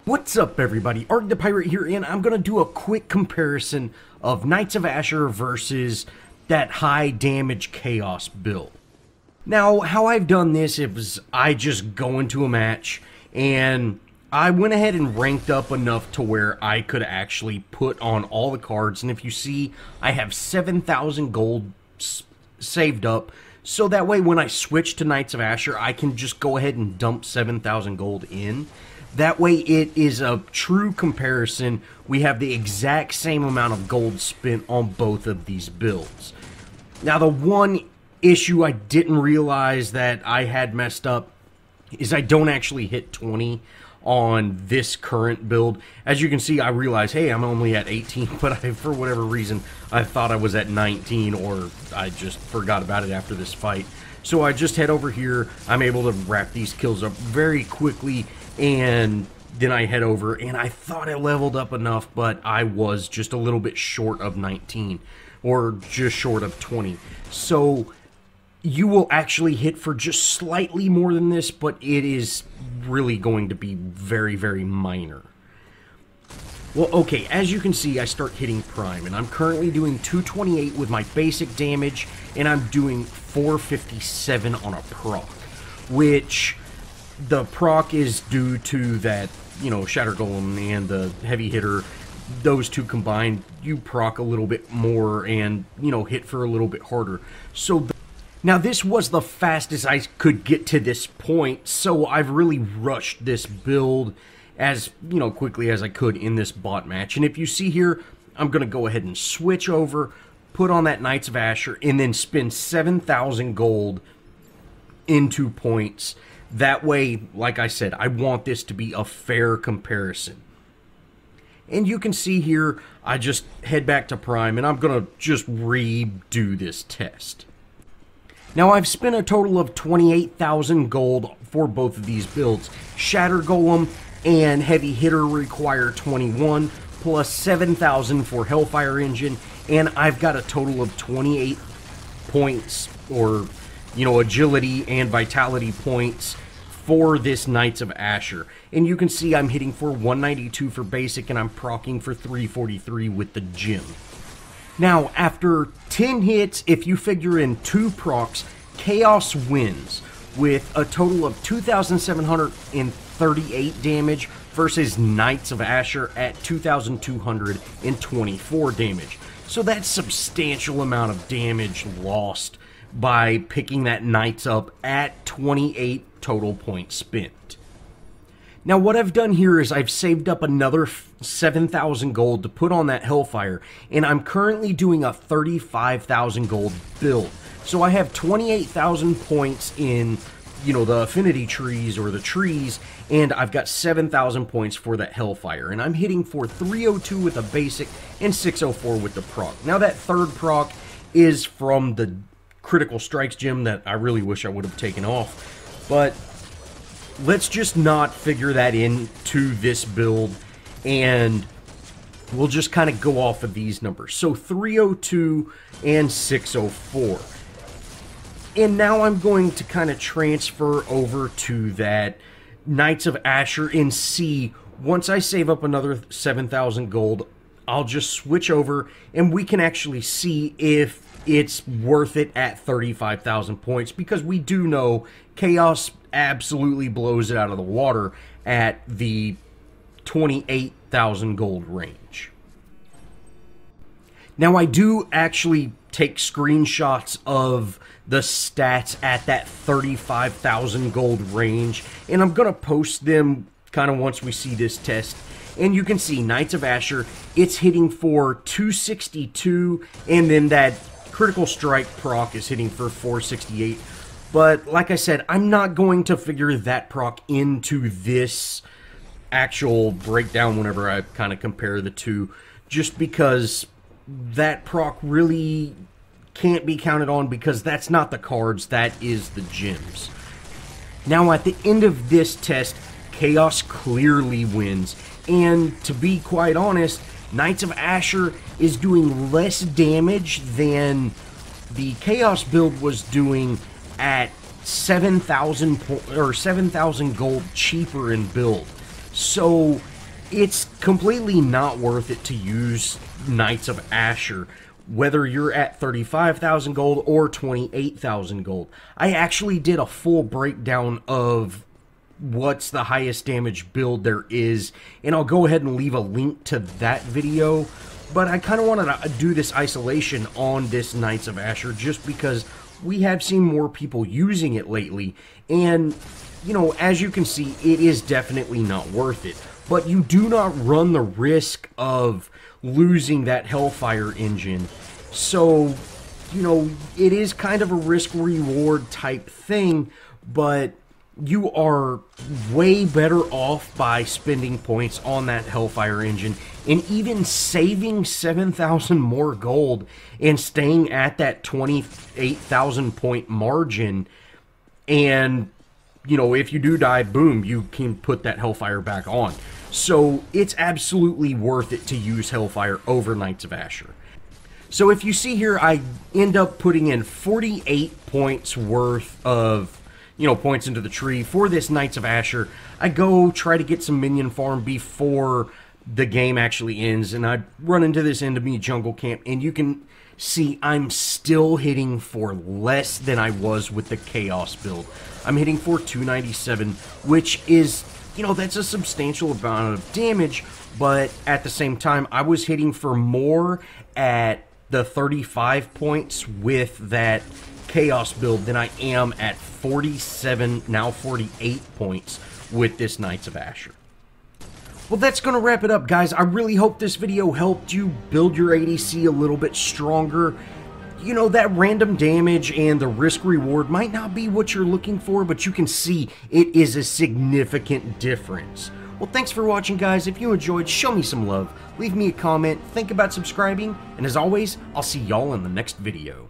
What's up, everybody? Arrg the Pirate here, and I'm going to do a quick comparison of Knights of Ashur versus that high damage chaos build. Now, how I've done this is I just go into a match, and I went ahead and ranked up enough to where I could actually put on all the cards, and if you see, I have 7,000 gold saved up, so that way when I switch to Knights of Ashur, I can just go ahead and dump 7,000 gold in. That way it is a true comparison. We have the exact same amount of gold spent on both of these builds. Now, the one issue I didn't realize that I had messed up is I don't actually hit 20 on this current build. As you can see, I realize, hey, I'm only at 18, but for whatever reason, I thought I was at 19, or I just forgot about it after this fight. So I just head over here. I'm able to wrap these kills up very quickly, and then I head over, and I thought I leveled up enough, but I was just a little bit short of 19, or just short of 20. So you will actually hit for just slightly more than this, but it is really going to be very, very minor. Well, okay, as you can see, I start hitting prime, and I'm currently doing 228 with my basic damage, and I'm doing 457 on a proc, which the proc is due to that, you know, Shatter golem and the heavy hitter. Those two combined, you proc a little bit more and, you know, hit for a little bit harder. So now this was the fastest I could get to this point, so I've really rushed this build as, you know, quickly as I could in this bot match. And if you see here, I'm going to go ahead and switch over, put on that Knights of Ashur, and then spend 7,000 gold into points. That way, like I said, I want this to be a fair comparison. And you can see here, I just head back to prime, and I'm going to just redo this test. Now, I've spent a total of 28,000 gold for both of these builds. Shatter golem and heavy hitter require 21, plus 7,000 for Hellfire engine, and I've got a total of 28 points, or, you know, agility and vitality points for this Knights of Ashur. And you can see I'm hitting for 192 for basic, and I'm proccing for 343 with the gem. Now, after 10 hits, if you figure in 2 procs, Chaos wins with a total of 2,738 damage versus Knights of Ashur at 2,224 damage. So that's substantial amount of damage lost by picking that Knights up at 28 total points spent. Now, what I've done here is I've saved up another 7,000 gold to put on that Hellfire, and I'm currently doing a 35,000 gold build. So I have 28,000 points in, you know, the affinity trees or the trees, and I've got 7,000 points for that Hellfire, and I'm hitting for 302 with the basic and 604 with the proc. Now, that third proc is from the critical strikes gem that I really wish I would have taken off, but let's just not figure that into this build, and we'll just kind of go off of these numbers. So 302 and 604. And now I'm going to kind of transfer over to that Knights of Ashur and see, once I save up another 7,000 gold, I'll just switch over and we can actually see if it's worth it at 35,000 points, because we do know Chaos absolutely blows it out of the water at the 28,000 gold range. Now, I do actually take screenshots of the stats at that 35,000 gold range, and I'm going to post them kind of once we see this test. And you can see Knights of Ashur, it's hitting for 262, and then that critical strike proc is hitting for 468. But like I said, I'm not going to figure that proc into this actual breakdown whenever I kind of compare the two, just because that proc really can't be counted on, because that's not the cards, that is the gems. Now, at the end of this test, Chaos clearly wins, and to be quite honest, Knights of Ashur is doing less damage than the Chaos build was doing at 7,000 gold cheaper in build. So it's completely not worth it to use Knights of Ashur, whether you're at 35,000 gold or 28,000 gold. I actually did a full breakdown of what's the highest damage build there is, and I'll go ahead and leave a link to that video. But I kind of wanted to do this isolation on this Knights of Ashur just because we have seen more people using it lately, and you know, as you can see, it is definitely not worth it. But you do not run the risk of losing that Hellfire engine. So, you know, it is kind of a risk-reward type thing, but you are way better off by spending points on that Hellfire engine and even saving 7,000 more gold and staying at that 28,000 point margin. And, you know, if you do die, boom, you can put that Hellfire back on. So it's absolutely worth it to use Hellfire over Knights of Ashur. So if you see here, I end up putting in 48 points worth of, you know, points into the tree for this Knights of Ashur. I go try to get some minion farm before the game actually ends, and I run into this enemy jungle camp, and you can see I'm still hitting for less than I was with the Chaos build. I'm hitting for 297, which is, you know, that's a substantial amount of damage, but at the same time, I was hitting for more at the 35 points with that Chaos build than I am at 47, now 48 points with this Knights of Ashur. Well, that's going to wrap it up, guys. I really hope this video helped you build your ADC a little bit stronger. You know, that random damage and the risk-reward might not be what you're looking for, but you can see it is a significant difference. Well, thanks for watching, guys. If you enjoyed, show me some love. Leave me a comment, think about subscribing, and as always, I'll see y'all in the next video.